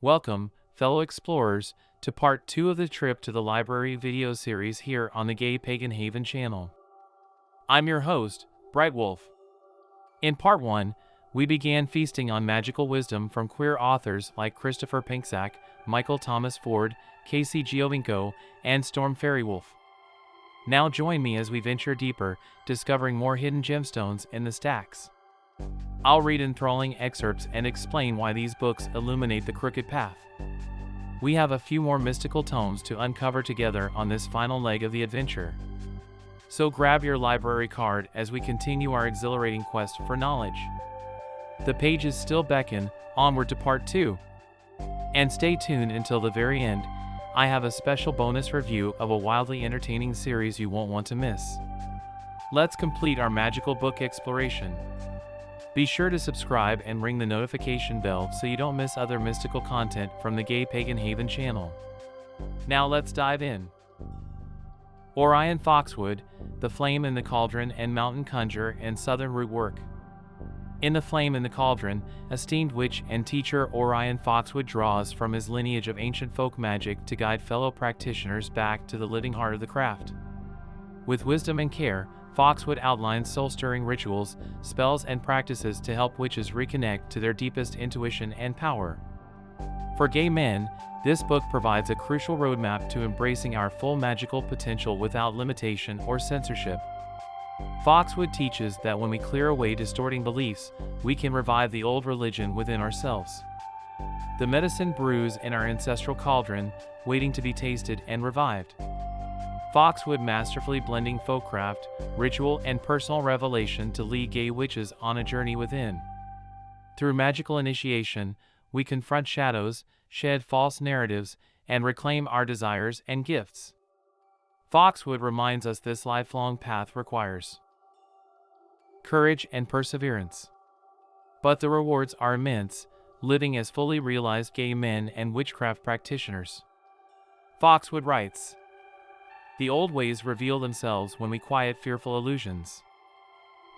Welcome, fellow explorers, to part 2 of the trip to the library video series here on the Gay Pagan Haven channel. I'm your host, Brightwolf. In part 1, we began feasting on magical wisdom from queer authors like Christopher Pinksack, Michael Thomas Ford, Casey Giovinco, and Storm Fairywolf. Now join me as we venture deeper, discovering more hidden gemstones in the stacks. I'll read enthralling excerpts and explain why these books illuminate the crooked path. We have a few more mystical tomes to uncover together on this final leg of the adventure. So grab your library card as we continue our exhilarating quest for knowledge. The pages still beckon onward to part 2. And stay tuned until the very end. I have a special bonus review of a wildly entertaining series you won't want to miss. Let's complete our magical book exploration. Be sure to subscribe and ring the notification bell so you don't miss other mystical content from the Gay Pagan Haven channel. Now let's dive in. Orion Foxwood, The Flame in the Cauldron and Mountain Conjure and Southern Rootwork. In The Flame in the Cauldron, esteemed witch and teacher Orion Foxwood draws from his lineage of ancient folk magic to guide fellow practitioners back to the living heart of the craft. With wisdom and care, Foxwood outlines soul-stirring rituals, spells, and practices to help witches reconnect to their deepest intuition and power. For gay men, this book provides a crucial roadmap to embracing our full magical potential without limitation or censorship. Foxwood teaches that when we clear away distorting beliefs, we can revive the old religion within ourselves. The medicine brews in our ancestral cauldron, waiting to be tasted and revived. Foxwood masterfully blending folkcraft, ritual, and personal revelation to lead gay witches on a journey within. Through magical initiation, we confront shadows, shed false narratives, and reclaim our desires and gifts. Foxwood reminds us this lifelong path requires courage and perseverance. But the rewards are immense, living as fully realized gay men and witchcraft practitioners. Foxwood writes, "The old ways reveal themselves when we quiet fearful illusions.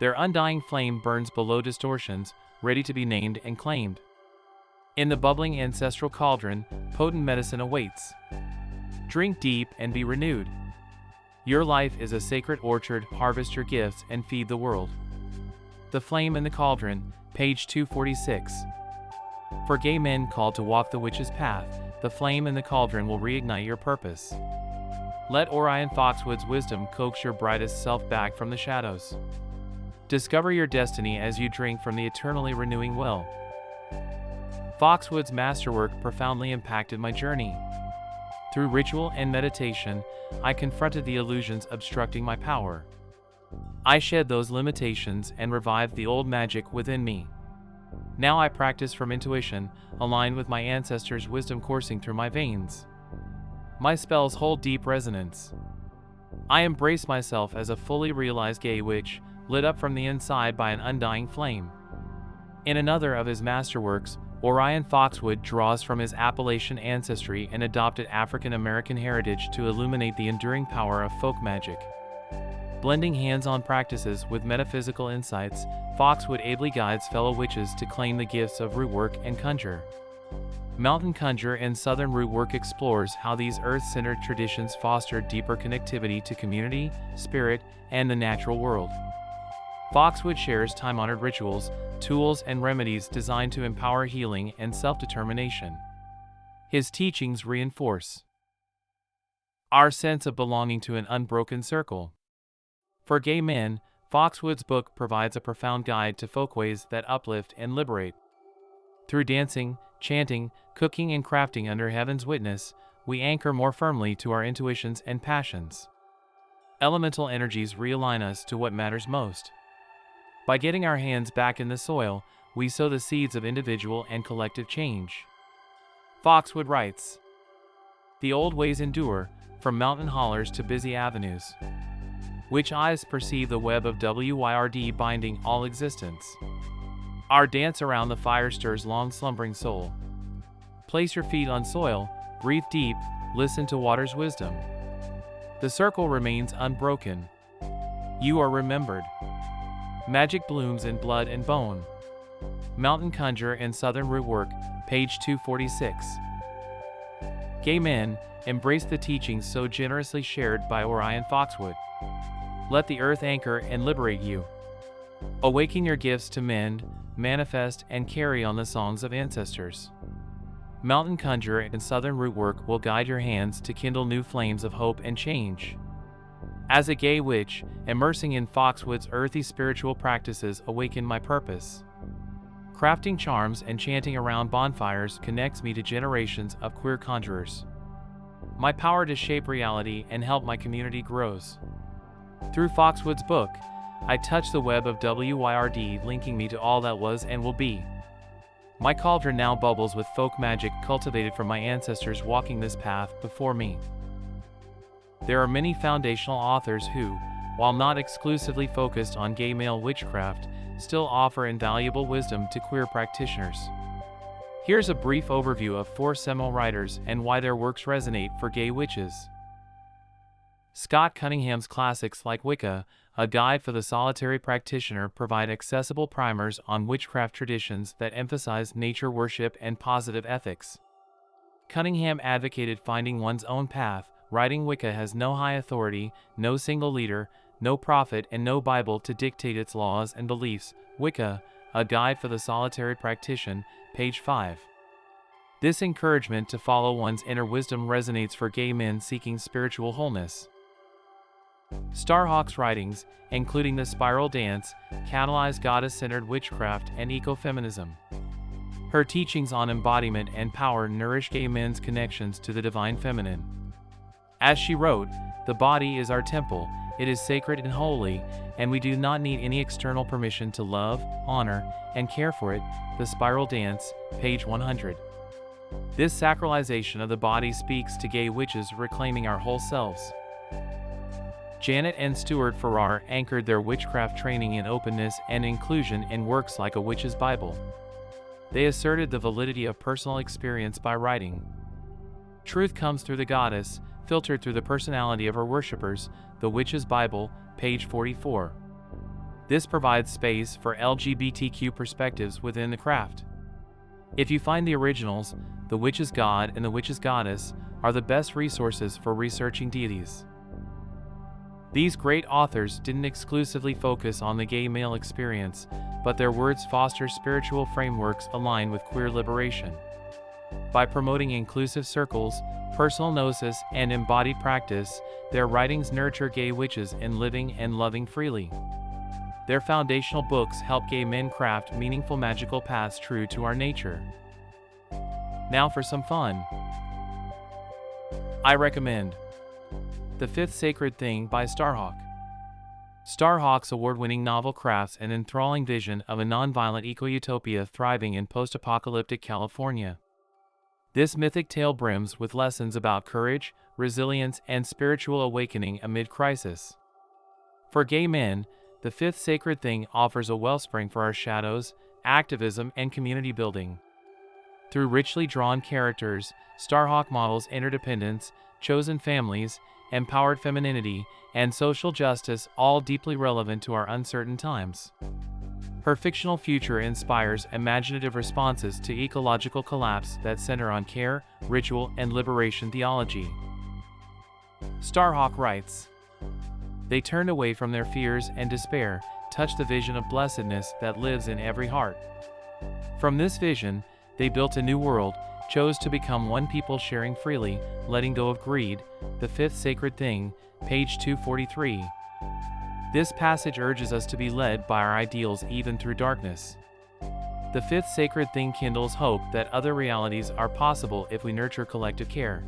Their undying flame burns below distortions, ready to be named and claimed. In the bubbling ancestral cauldron, potent medicine awaits. Drink deep and be renewed. Your life is a sacred orchard, harvest your gifts and feed the world." The Flame in the Cauldron, page 246. For gay men called to walk the witch's path, The Flame in the Cauldron will reignite your purpose. Let Orion Foxwood's wisdom coax your brightest self back from the shadows. Discover your destiny as you drink from the eternally renewing well. Foxwood's masterwork profoundly impacted my journey. Through ritual and meditation, I confronted the illusions obstructing my power. I shed those limitations and revived the old magic within me. Now I practice from intuition, aligned with my ancestors' wisdom coursing through my veins. My spells hold deep resonance. I embrace myself as a fully realized gay witch, lit up from the inside by an undying flame. In another of his masterworks, Orion Foxwood draws from his Appalachian ancestry and adopted African American heritage to illuminate the enduring power of folk magic. Blending hands-on practices with metaphysical insights, Foxwood ably guides fellow witches to claim the gifts of rootwork and conjure. Mountain Conjure and Southern Rootwork explores how these earth-centered traditions foster deeper connectivity to community, spirit, and the natural world. Foxwood shares time-honored rituals, tools, and remedies designed to empower healing and self-determination. His teachings reinforce our sense of belonging to an unbroken circle. For gay men, Foxwood's book provides a profound guide to folkways that uplift and liberate. Through dancing, chanting, cooking, and crafting under heaven's witness, we anchor more firmly to our intuitions and passions. Elemental energies realign us to what matters most. By getting our hands back in the soil, we sow the seeds of individual and collective change. Foxwood writes, "The old ways endure, from mountain hollers to busy avenues. Which eyes perceive the web of WYRD binding all existence. Our dance around the fire stirs long slumbering soul. Place your feet on soil, breathe deep, listen to water's wisdom. The circle remains unbroken. You are remembered. Magic blooms in blood and bone." Mountain Conjure and Southern Rootwork, page 246. Gay men, embrace the teachings so generously shared by Orion Foxwood. Let the earth anchor and liberate you. Awaken your gifts to mend, manifest, and carry on the songs of ancestors. Mountain Conjure and Southern Rootwork will guide your hands to kindle new flames of hope and change. As a gay witch, immersing in Foxwood's earthy spiritual practices awaken my purpose. Crafting charms and chanting around bonfires connects me to generations of queer conjurers. My power to shape reality and help my community grows. Through Foxwood's book, I touch the web of WYRD, linking me to all that was and will be. My cauldron now bubbles with folk magic cultivated from my ancestors walking this path before me. There are many foundational authors who, while not exclusively focused on gay male witchcraft, still offer invaluable wisdom to queer practitioners. Here's a brief overview of 4 seminal writers and why their works resonate for gay witches. Scott Cunningham's classics like Wicca, A Guide for the Solitary Practitioner, provide accessible primers on witchcraft traditions that emphasize nature worship and positive ethics. Cunningham advocated finding one's own path, writing Wicca has no high authority, no single leader, no prophet, and no Bible to dictate its laws and beliefs. Wicca, A Guide for the Solitary Practitioner, page 5. This encouragement to follow one's inner wisdom resonates for gay men seeking spiritual wholeness. Starhawk's writings, including The Spiral Dance, catalyze goddess-centered witchcraft and ecofeminism. Her teachings on embodiment and power nourish gay men's connections to the divine feminine. As she wrote, "The body is our temple, it is sacred and holy, and we do not need any external permission to love, honor, and care for it." The Spiral Dance, page 100. This sacralization of the body speaks to gay witches reclaiming our whole selves. Janet and Stuart Ferrar anchored their witchcraft training in openness and inclusion in works like A Witch's Bible. They asserted the validity of personal experience by writing, "Truth comes through the goddess, filtered through the personality of her worshippers." The Witch's Bible, page 44. This provides space for LGBTQ perspectives within the craft. If you find the originals, The Witch's God and The Witch's Goddess are the best resources for researching deities. These great authors didn't exclusively focus on the gay male experience, but their words foster spiritual frameworks aligned with queer liberation. By promoting inclusive circles, personal gnosis, and embodied practice, their writings nurture gay witches in living and loving freely. Their foundational books help gay men craft meaningful magical paths true to our nature. Now for some fun. I recommend The Fifth Sacred Thing by Starhawk. Starhawk's award-winning novel crafts an enthralling vision of a nonviolent eco-utopia thriving in post-apocalyptic California. This mythic tale brims with lessons about courage, resilience, and spiritual awakening amid crisis. For gay men, The Fifth Sacred Thing offers a wellspring for our shadows, activism, and community building. Through richly drawn characters, Starhawk models interdependence, chosen families, empowered femininity, and social justice, all deeply relevant to our uncertain times. Her fictional future inspires imaginative responses to ecological collapse that center on care, ritual, and liberation theology. Starhawk writes, "They turned away from their fears and despair, touched the vision of blessedness that lives in every heart. From this vision, they built a new world, chose to become one people sharing freely, letting go of greed." The Fifth Sacred Thing, page 243. This passage urges us to be led by our ideals even through darkness. The Fifth Sacred Thing kindles hope that other realities are possible if we nurture collective care.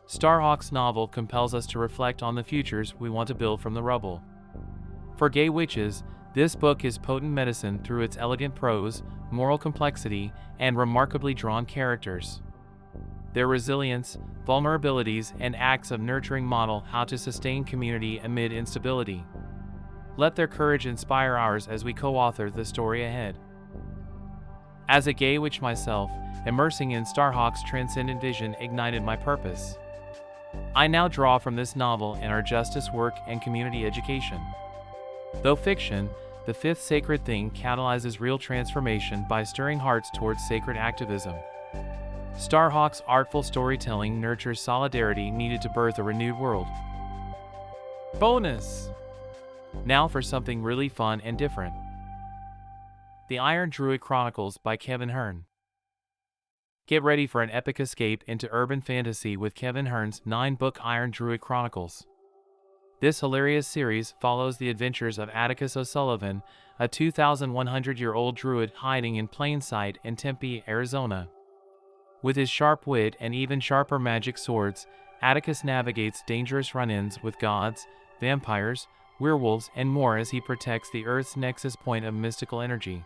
Starhawk's novel compels us to reflect on the futures we want to build from the rubble. For gay witches, this book is potent medicine through its elegant prose, moral complexity, and remarkably drawn characters. Their resilience, vulnerabilities, and acts of nurturing model how to sustain community amid instability. Let their courage inspire ours as we co-author the story ahead. As a gay witch myself, immersing in Starhawk's transcendent vision ignited my purpose. I now draw from this novel in our justice work and community education. Though fiction, The Fifth Sacred Thing catalyzes real transformation by stirring hearts towards sacred activism. Starhawk's artful storytelling nurtures solidarity needed to birth a renewed world. Bonus! Now for something really fun and different. The Iron Druid Chronicles by Kevin Hearne. Get ready for an epic escape into urban fantasy with Kevin Hearne's 9-book Iron Druid Chronicles. This hilarious series follows the adventures of Atticus O'Sullivan, a 2,100-year-old druid hiding in plain sight in Tempe, Arizona. With his sharp wit and even sharper magic swords, Atticus navigates dangerous run-ins with gods, vampires, werewolves, and more as he protects the Earth's nexus point of mystical energy.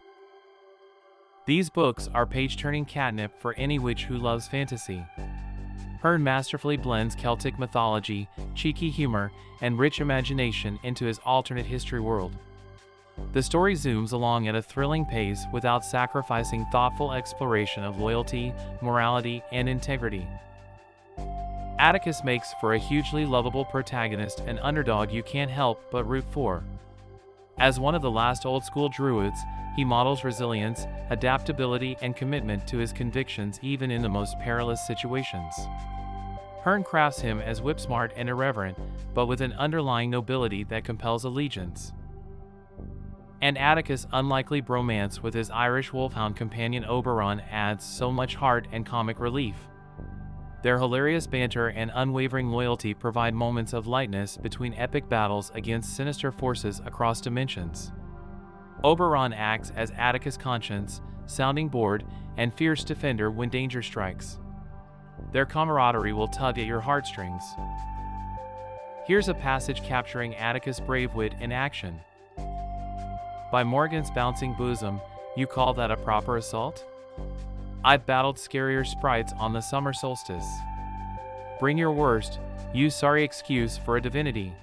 These books are page-turning catnip for any witch who loves fantasy. Hearne masterfully blends Celtic mythology, cheeky humor, and rich imagination into his alternate history world. The story zooms along at a thrilling pace without sacrificing thoughtful exploration of loyalty, morality, and integrity. Atticus makes for a hugely lovable protagonist, an underdog you can't help but root for. As one of the last old-school druids, he models resilience, adaptability, and commitment to his convictions even in the most perilous situations. Hearne crafts him as whip-smart and irreverent, but with an underlying nobility that compels allegiance. And Atticus' unlikely bromance with his Irish wolfhound companion Oberon adds so much heart and comic relief. Their hilarious banter and unwavering loyalty provide moments of lightness between epic battles against sinister forces across dimensions. Oberon acts as Atticus' conscience, sounding board, and fierce defender when danger strikes. Their camaraderie will tug at your heartstrings. Here's a passage capturing Atticus' brave wit in action. By Morgan's bouncing bosom, you call that a proper assault? I've battled scarier sprites on the summer solstice. Bring your worst, you sorry excuse for a divinity.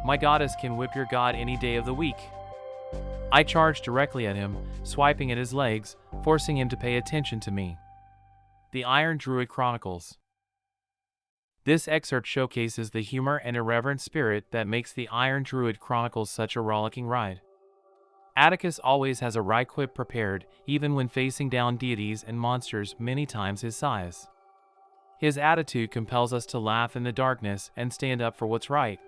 My goddess can whip your god any day of the week. I charged directly at him, swiping at his legs, forcing him to pay attention to me. The Iron Druid Chronicles. This excerpt showcases the humor and irreverent spirit that makes the Iron Druid Chronicles such a rollicking ride. Atticus always has a wry quip prepared, even when facing down deities and monsters many times his size. His attitude compels us to laugh in the darkness and stand up for what's right.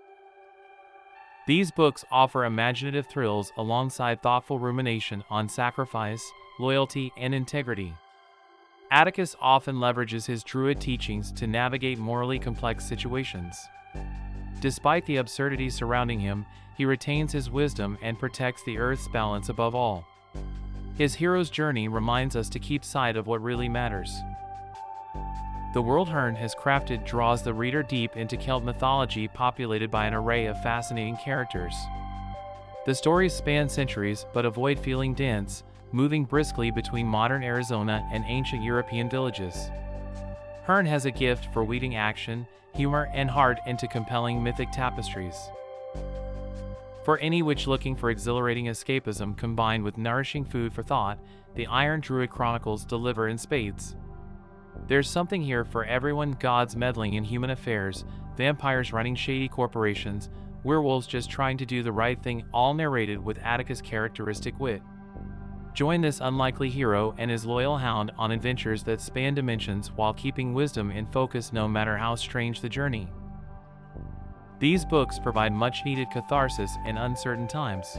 These books offer imaginative thrills alongside thoughtful rumination on sacrifice, loyalty, and integrity. Atticus often leverages his druid teachings to navigate morally complex situations. Despite the absurdities surrounding him, he retains his wisdom and protects the Earth's balance above all. His hero's journey reminds us to keep sight of what really matters. The world Hearne has crafted draws the reader deep into Celt mythology populated by an array of fascinating characters. The stories span centuries but avoid feeling dense, moving briskly between modern Arizona and ancient European villages. Hearne has a gift for weaving action, humor, and heart into compelling mythic tapestries. For any witch looking for exhilarating escapism combined with nourishing food for thought, the Iron Druid Chronicles deliver in spades. There's something here for everyone: gods meddling in human affairs, vampires running shady corporations, werewolves just trying to do the right thing, all narrated with Atticus' characteristic wit. Join this unlikely hero and his loyal hound on adventures that span dimensions while keeping wisdom in focus no matter how strange the journey. These books provide much-needed catharsis in uncertain times.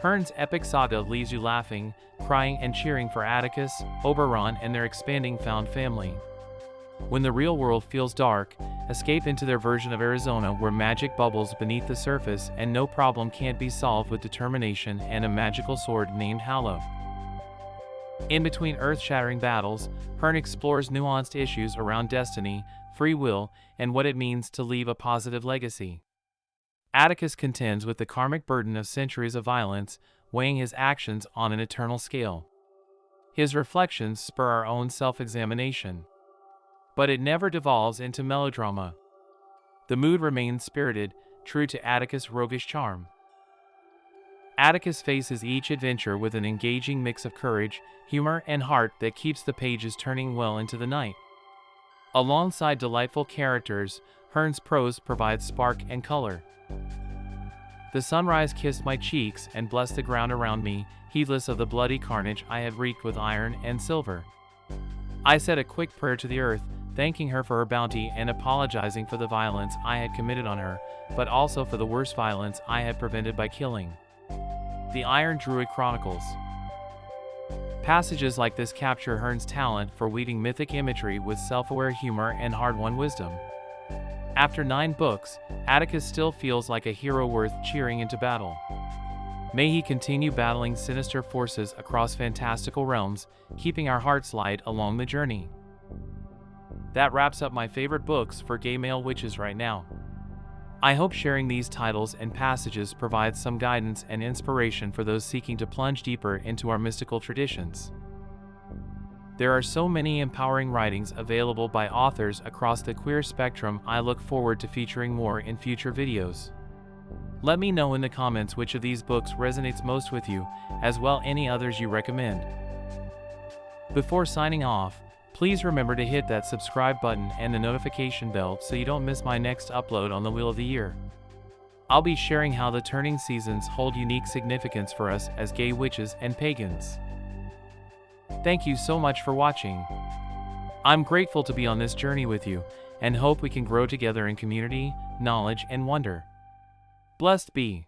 Hearne's epic saga leaves you laughing, crying, and cheering for Atticus, Oberon, and their expanding found family. When the real world feels dark, escape into their version of Arizona where magic bubbles beneath the surface and no problem can't be solved with determination and a magical sword named Hallow. In between earth-shattering battles, Hearne explores nuanced issues around destiny, free will, and what it means to leave a positive legacy. Atticus contends with the karmic burden of centuries of violence, weighing his actions on an eternal scale. His reflections spur our own self-examination. But it never devolves into melodrama. The mood remains spirited, true to Atticus' roguish charm. Atticus faces each adventure with an engaging mix of courage, humor, and heart that keeps the pages turning well into the night. Alongside delightful characters, Hearne's prose provides spark and color. The sunrise kissed my cheeks and blessed the ground around me, heedless of the bloody carnage I had wreaked with iron and silver. I said a quick prayer to the earth, thanking her for her bounty and apologizing for the violence I had committed on her, but also for the worst violence I had prevented by killing. The Iron Druid Chronicles. Passages like this capture Hearne's talent for weaving mythic imagery with self-aware humor and hard-won wisdom. After 9 books, Atticus still feels like a hero worth cheering into battle. May he continue battling sinister forces across fantastical realms, keeping our hearts light along the journey. That wraps up my favorite books for gay male witches right now. I hope sharing these titles and passages provides some guidance and inspiration for those seeking to plunge deeper into our mystical traditions. There are so many empowering writings available by authors across the queer spectrum. I look forward to featuring more in future videos. Let me know in the comments which of these books resonates most with you, as well any others you recommend. Before signing off, please remember to hit that subscribe button and the notification bell so you don't miss my next upload on the Wheel of the Year. I'll be sharing how the turning seasons hold unique significance for us as gay witches and pagans. Thank you so much for watching. I'm grateful to be on this journey with you, and hope we can grow together in community, knowledge, and wonder. Blessed be.